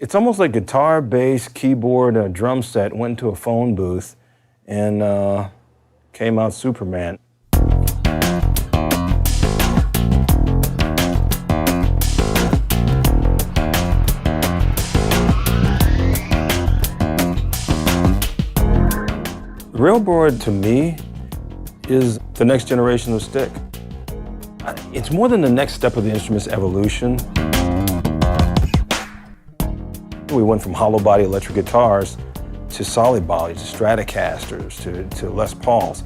It's almost like guitar, bass, keyboard, and a drum set went to a phone booth and came out Superman. Railboard, to me, is the next generation of stick. It's more than the next step of the instrument's evolution. We went from hollow body electric guitars to solid body, to Stratocasters, to Les Pauls.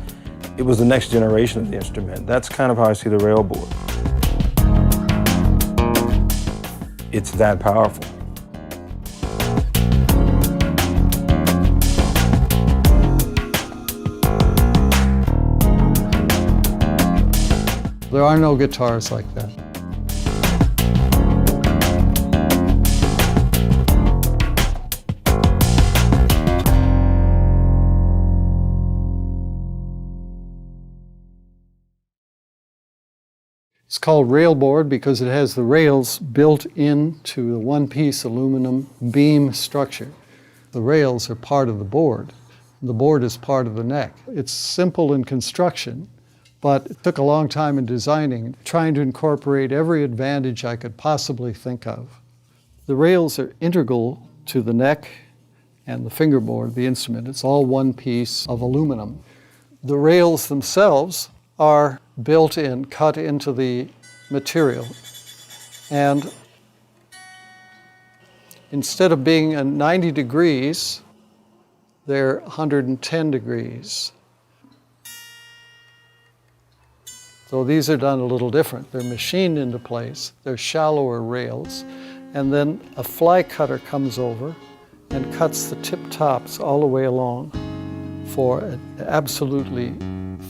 It was the next generation of the instrument. That's kind of how I see the Railboard. It's that powerful. There are no guitars like that. It's called Railboard because it has the rails built into the one-piece aluminum beam structure. The rails are part of the board. The board is part of the neck. It's simple in construction, but it took a long time in designing, trying to incorporate every advantage I could possibly think of. The rails are integral to the neck and the fingerboard, the instrument. It's all one piece of aluminum. The rails themselves are built in, cut into the material. And instead of being at 90 degrees, they're 110 degrees. So these are done a little different. They're machined into place. They're shallower rails. And then a fly cutter comes over and cuts the tip tops all the way along for an absolutely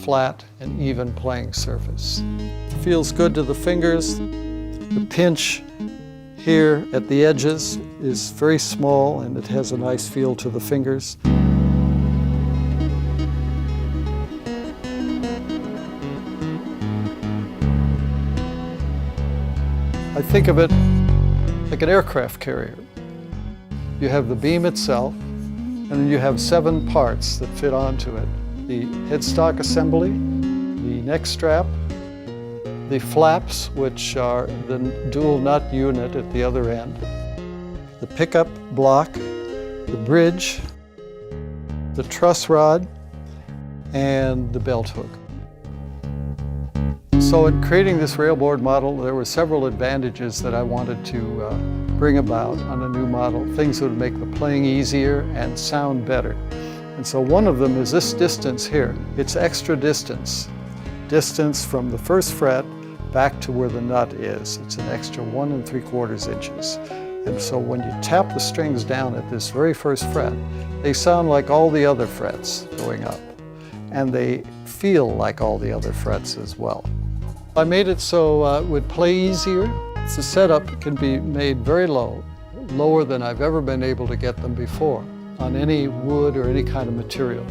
flat and even playing surface. It feels good to the fingers. The pinch here at the edges is very small and it has a nice feel to the fingers. I think of it like an aircraft carrier. You have the beam itself, and then you have 7 parts that fit onto it. The headstock assembly, the neck strap, the flaps, which are the dual nut unit at the other end, the pickup block, the bridge, the truss rod, and the belt hook. So in creating this Railboard model, there were several advantages that I wanted to bring about on a new model, things that would make the playing easier and sound better. And so one of them is this distance here. It's extra distance from the first fret back to where the nut is. It's an extra 1 3/4 inches. And so when you tap the strings down at this very first fret, they sound like all the other frets going up. And they feel like all the other frets as well. I made it so it would play easier. The setup can be made very low, lower than I've ever been able to get them before, on any wood or any kind of material.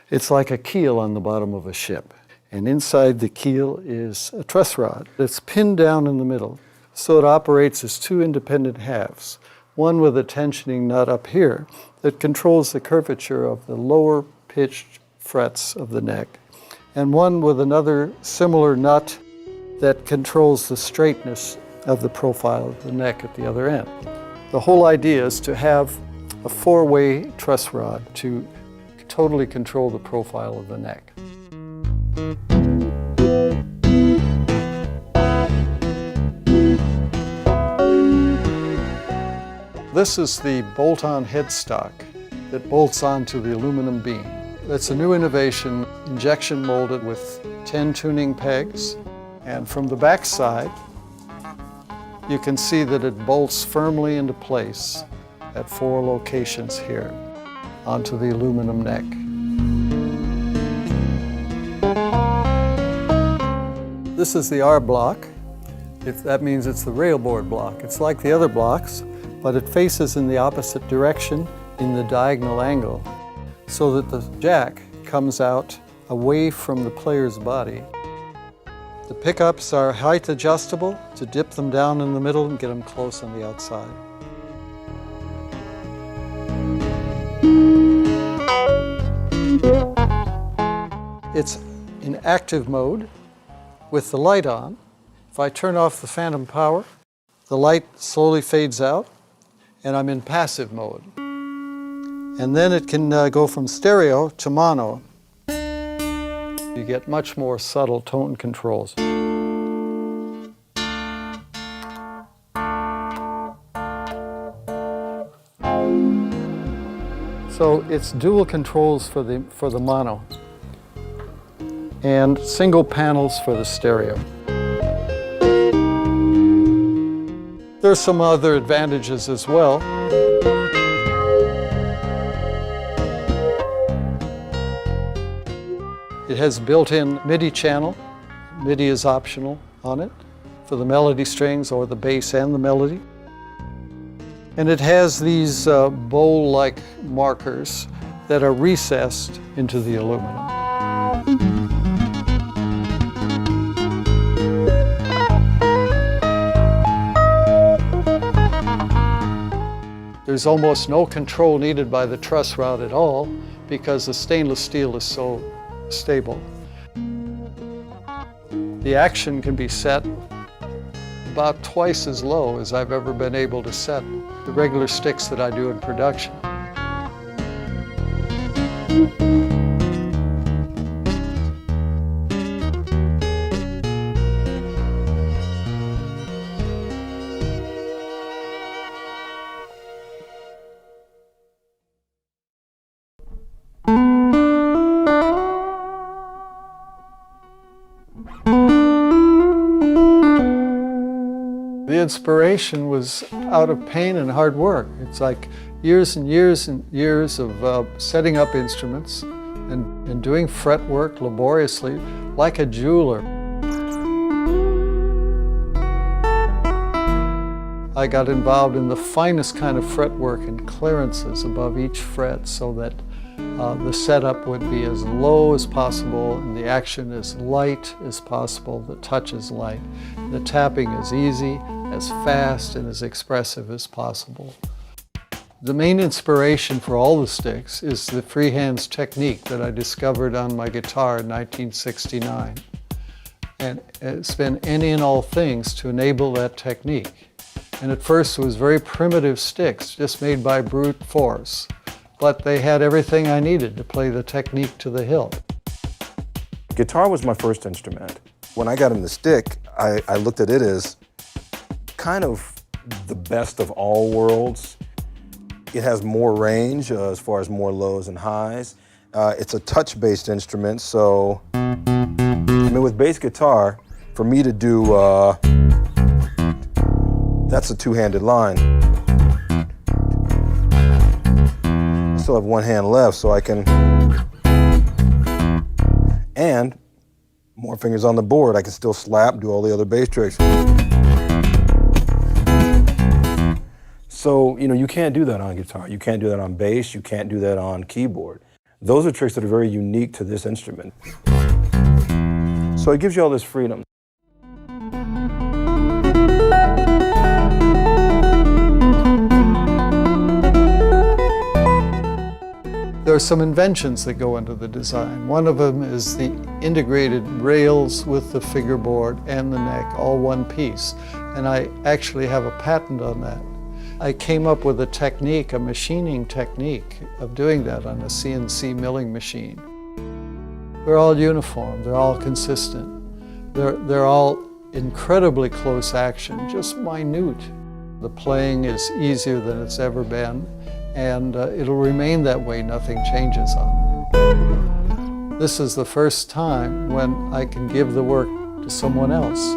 It's like a keel on the bottom of a ship. And inside the keel is a truss rod that's pinned down in the middle. So it operates as 2 independent halves. One with a tensioning nut up here that controls the curvature of the lower pitched frets of the neck, and one with another similar nut that controls the straightness of the profile of the neck at the other end. The whole idea is to have a 4-way truss rod to totally control the profile of the neck. This is the bolt-on headstock that bolts onto the aluminum beam. It's a new innovation, injection molded with 10 tuning pegs. And from the back side, you can see that it bolts firmly into place at 4 locations here onto the aluminum neck. This is the R block. That means it's the Railboard block. It's like the other blocks, but it faces in the opposite direction in the diagonal angle so that the jack comes out away from the player's body. The pickups are height adjustable to dip them down in the middle and get them close on the outside. It's in active mode with the light on. If I turn off the phantom power, the light slowly fades out and I'm in passive mode. And then it can go from stereo to mono. You get much more subtle tone controls. So it's dual controls for the mono and single panels for the stereo. There's some other advantages as well. It has built-in MIDI channel. MIDI is optional on it for the melody strings or the bass and the melody. And it has these bowl-like markers that are recessed into the aluminum. There's almost no control needed by the truss rod at all because the stainless steel is so stable. The action can be set about twice as low as I've ever been able to set the regular sticks that I do in production. The inspiration was out of pain and hard work. It's like years and years and years of setting up instruments and doing fretwork laboriously like a jeweler. I got involved in the finest kind of fretwork and clearances above each fret so that the setup would be as low as possible and the action as light as possible, the touch is light. The tapping is easy, as fast and as expressive as possible. The main inspiration for all the sticks is the freehands technique that I discovered on my guitar in 1969. And it's been any and all things to enable that technique. And at first it was very primitive sticks, just made by brute force. But they had everything I needed to play the technique to the hilt. Guitar was my first instrument. When I got in the stick, I looked at it as kind of the best of all worlds. It has more range as far as more lows and highs. It's a touch-based instrument, so I mean, with bass guitar, for me to do, that's a two-handed line. I still have one hand left, so I can, and more fingers on the board, I can still slap, do all the other bass tricks. So, you know, you can't do that on guitar. You can't do that on bass. You can't do that on keyboard. Those are tricks that are very unique to this instrument. So it gives you all this freedom. There are some inventions that go into the design. One of them is the integrated rails with the fingerboard and the neck, all one piece. And I actually have a patent on that. I came up with a technique, a machining technique of doing that on a CNC milling machine. They're all uniform, they're all consistent. They're all incredibly close action, just minute. The playing is easier than it's ever been, and it'll remain that way, nothing changes on it. This is the first time when I can give the work to someone else.